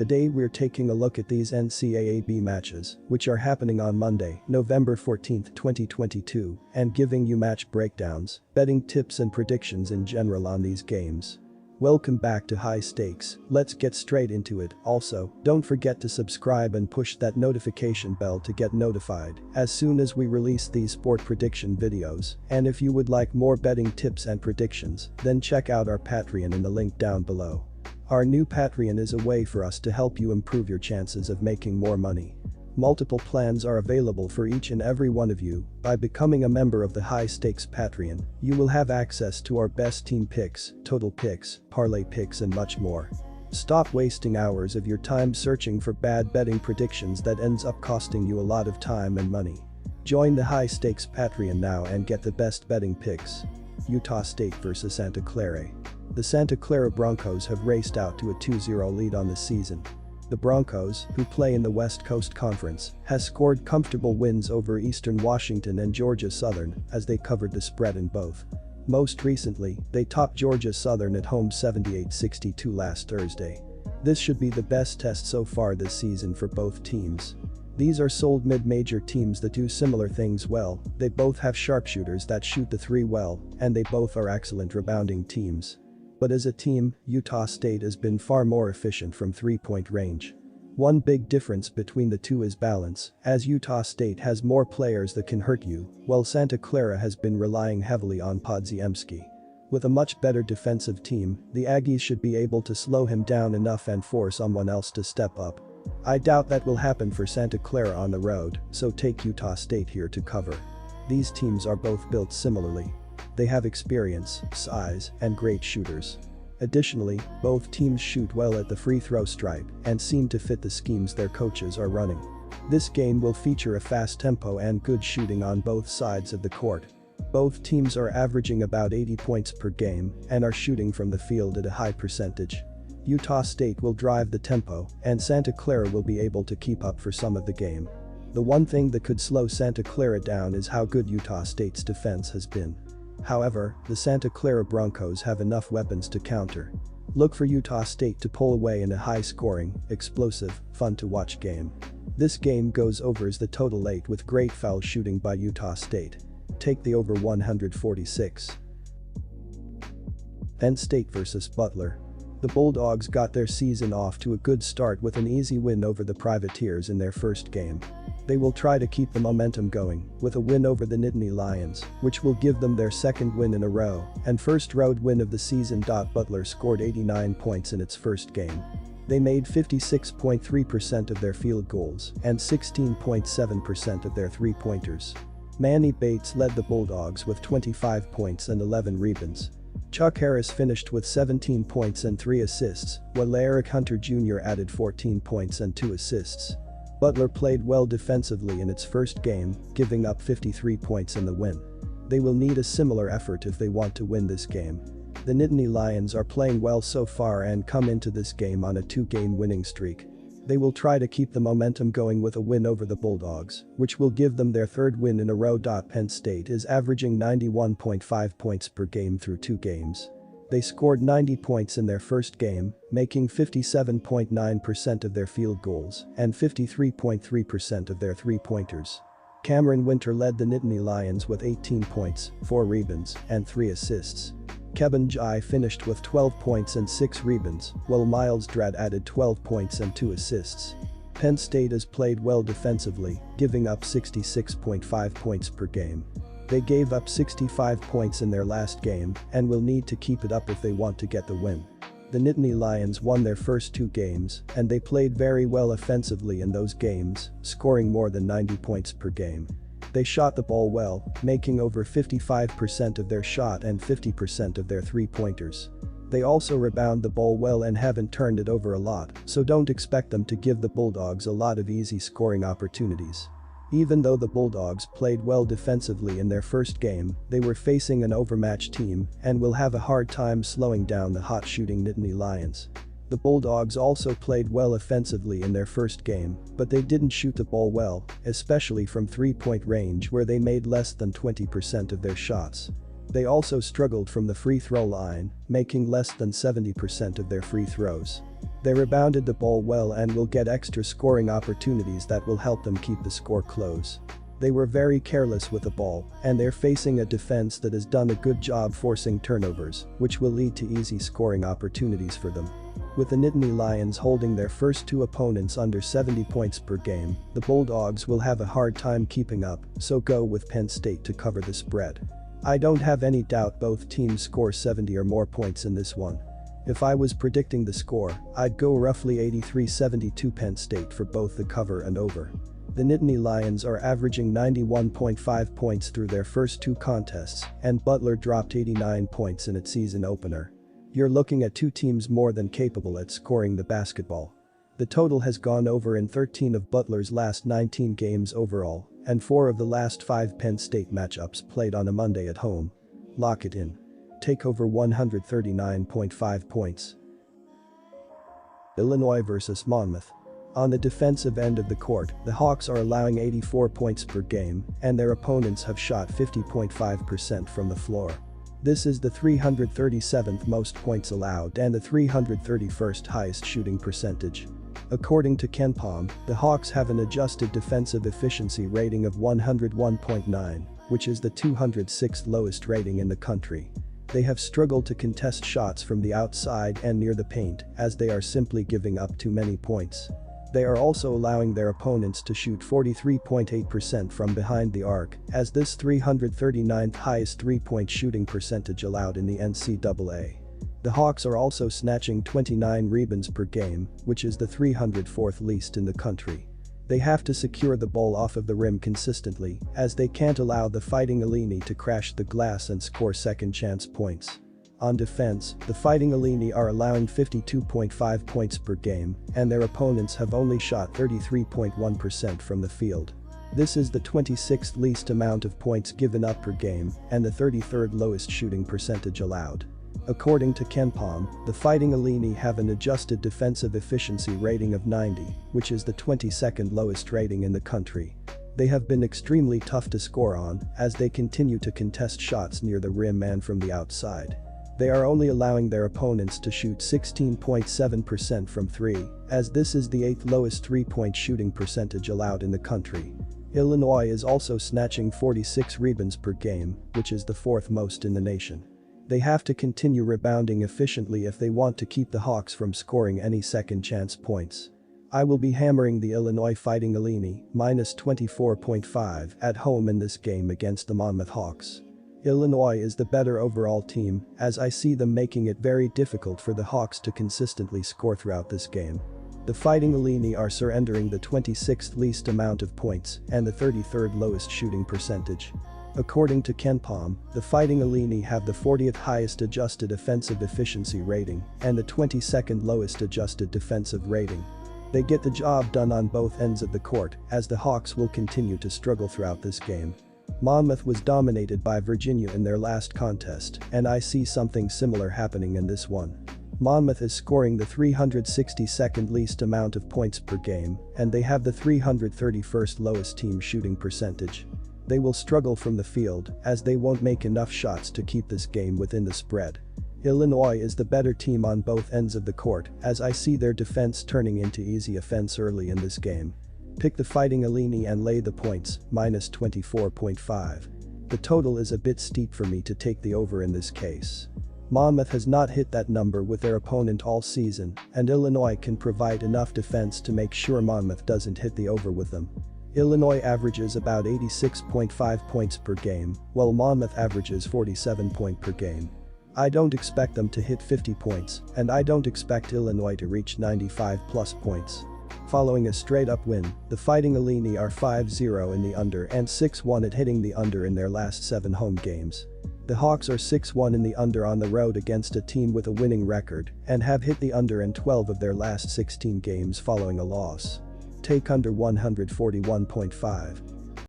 Today we're taking a look at these NCAAB matches, which are happening on Monday, November 14, 2022, and giving you match breakdowns, betting tips and predictions in general on these games. Welcome back to High Stakes, let's get straight into it. Also, don't forget to subscribe and push that notification bell to get notified as soon as we release these sport prediction videos. And if you would like more betting tips and predictions, then check out our Patreon in the link down below. Our new Patreon is a way for us to help you improve your chances of making more money. Multiple plans are available for each and every one of you. By becoming a member of the High Stakes Patreon, you will have access to our best team picks, total picks, parlay picks and much more. Stop wasting hours of your time searching for bad betting predictions that ends up costing you a lot of time and money. Join the High Stakes Patreon now and get the best betting picks. Utah State vs Santa Clara. The Santa Clara Broncos have raced out to a 2-0 lead on the season. The Broncos, who play in the West Coast Conference, has scored comfortable wins over Eastern Washington and Georgia Southern as they covered the spread in both. Most recently, they topped Georgia Southern at home 78-62 last Thursday. This should be the best test so far this season for both teams. These are sold mid-major teams that do similar things well. They both have sharpshooters that shoot the three well, and they both are excellent rebounding teams. But as a team, Utah State has been far more efficient from three-point range. One big difference between the two is balance, as Utah State has more players that can hurt you, while Santa Clara has been relying heavily on Podziemski. With a much better defensive team, the Aggies should be able to slow him down enough and force someone else to step up. I doubt that will happen for Santa Clara on the road, so take Utah State here to cover. These teams are both built similarly. They have experience, size, and great shooters. Additionally, both teams shoot well at the free throw stripe and seem to fit the schemes their coaches are running. This game will feature a fast tempo and good shooting on both sides of the court. Both teams are averaging about 80 points per game and are shooting from the field at a high percentage. Utah State will drive the tempo, and Santa Clara will be able to keep up for some of the game. The one thing that could slow Santa Clara down is how good Utah State's defense has been. However, the Santa Clara Broncos have enough weapons to counter. Look for Utah State to pull away in a high-scoring, explosive, fun-to-watch game. This game goes over as the total 8 with great foul shooting by Utah State. Take the over 146. Penn State vs Butler. The Bulldogs got their season off to a good start with an easy win over the Privateers in their first game. They will try to keep the momentum going with a win over the Nittany Lions, which will give them their second win in a row and first road win of the season. Butler scored 89 points in its first game. They made 56.3% of their field goals and 16.7% of their three-pointers. Manny Bates led the Bulldogs with 25 points and 11 rebounds. Chuck Harris finished with 17 points and 3 assists, while Eric Hunter Jr. added 14 points and 2 assists. Butler played well defensively in its first game, giving up 53 points in the win. They will need a similar effort if they want to win this game. The Nittany Lions are playing well so far and come into this game on a 2-game winning streak. They will try to keep the momentum going with a win over the Bulldogs, which will give them their third win in a row. Penn State is averaging 91.5 points per game through 2 games. They scored 90 points in their first game, making 57.9% of their field goals and 53.3% of their three-pointers. Cameron Winter led the Nittany Lions with 18 points, 4 rebounds, and 3 assists. Kevin Jai finished with 12 points and 6 rebounds, while Miles Dredd added 12 points and 2 assists. Penn State has played well defensively, giving up 66.5 points per game. They gave up 65 points in their last game and will need to keep it up if they want to get the win. The Nittany Lions won their first 2 games and they played very well offensively in those games, scoring more than 90 points per game. They shot the ball well, making over 55% of their shot and 50% of their three-pointers. They also rebound the ball well and haven't turned it over a lot, so don't expect them to give the Bulldogs a lot of easy scoring opportunities. Even though the Bulldogs played well defensively in their first game, they were facing an overmatched team and will have a hard time slowing down the hot-shooting Nittany Lions. The Bulldogs also played well offensively in their first game, but they didn't shoot the ball well, especially from three-point range where they made less than 20% of their shots. They also struggled from the free throw line, making less than 70% of their free throws. They rebounded the ball well and will get extra scoring opportunities that will help them keep the score close. They were very careless with the ball, and they're facing a defense that has done a good job forcing turnovers, which will lead to easy scoring opportunities for them. With the Nittany Lions holding their first two opponents under 70 points per game, the Bulldogs will have a hard time keeping up, so go with Penn State to cover the spread. I don't have any doubt both teams score 70 or more points in this one. If I was predicting the score, I'd go roughly 83-72 Penn State for both the cover and over. The Nittany Lions are averaging 91.5 points through their first two contests, and Butler dropped 89 points in its season opener. You're looking at two teams more than capable at scoring the basketball. The total has gone over in 13 of Butler's last 19 games overall, and 4 of the last 5 Penn State matchups played on a Monday at home. Lock it in. Take over 139.5 points. Illinois vs Monmouth. On the defensive end of the court, the Hawks are allowing 84 points per game, and their opponents have shot 50.5% from the floor. This is the 337th most points allowed and the 331st highest shooting percentage. According to KenPom, the Hawks have an adjusted defensive efficiency rating of 101.9, which is the 206th lowest rating in the country. They have struggled to contest shots from the outside and near the paint, as they are simply giving up too many points. They are also allowing their opponents to shoot 43.8% from behind the arc, as this 339th highest three-point shooting percentage allowed in the NCAA. The Hawks are also snatching 29 rebounds per game, which is the 304th least in the country. They have to secure the ball off of the rim consistently, as they can't allow the Fighting Illini to crash the glass and score second-chance points. On defense, the Fighting Illini are allowing 52.5 points per game, and their opponents have only shot 33.1% from the field. This is the 26th least amount of points given up per game and the 33rd lowest shooting percentage allowed. According to KenPom, the Fighting Illini have an adjusted defensive efficiency rating of 90, which is the 22nd lowest rating in the country. They have been extremely tough to score on, as they continue to contest shots near the rim and from the outside. They are only allowing their opponents to shoot 16.7% from three, as this is the 8th lowest three-point shooting percentage allowed in the country. Illinois is also snatching 46 rebounds per game, which is the 4th most in the nation. They have to continue rebounding efficiently if they want to keep the Hawks from scoring any second-chance points. I will be hammering the Illinois Fighting Illini, minus 24.5 at home in this game against the Monmouth Hawks. Illinois is the better overall team, as I see them making it very difficult for the Hawks to consistently score throughout this game. The Fighting Illini are surrendering the 26th least amount of points and the 33rd lowest shooting percentage. According to KenPom, the Fighting Illini have the 40th highest adjusted offensive efficiency rating and the 22nd lowest adjusted defensive rating. They get the job done on both ends of the court, as the Hawks will continue to struggle throughout this game. Monmouth was dominated by Virginia in their last contest, and I see something similar happening in this one. Monmouth is scoring the 362nd least amount of points per game, and they have the 331st lowest team shooting percentage. They will struggle from the field, as they won't make enough shots to keep this game within the spread. Illinois is the better team on both ends of the court, as I see their defense turning into easy offense early in this game. Pick the Fighting Illini and lay the points, minus 24.5. The total is a bit steep for me to take the over in this case. Monmouth has not hit that number with their opponent all season, and Illinois can provide enough defense to make sure Monmouth doesn't hit the over with them. Illinois averages about 86.5 points per game, while Monmouth averages 47 points per game. I don't expect them to hit 50 points, and I don't expect Illinois to reach 95 plus points. Following a straight-up win, the Fighting Illini are 5-0 in the under and 6-1 at hitting the under in their last 7 home games. The Hawks are 6-1 in the under on the road against a team with a winning record and have hit the under in 12 of their last 16 games following a loss. Take under 141.5.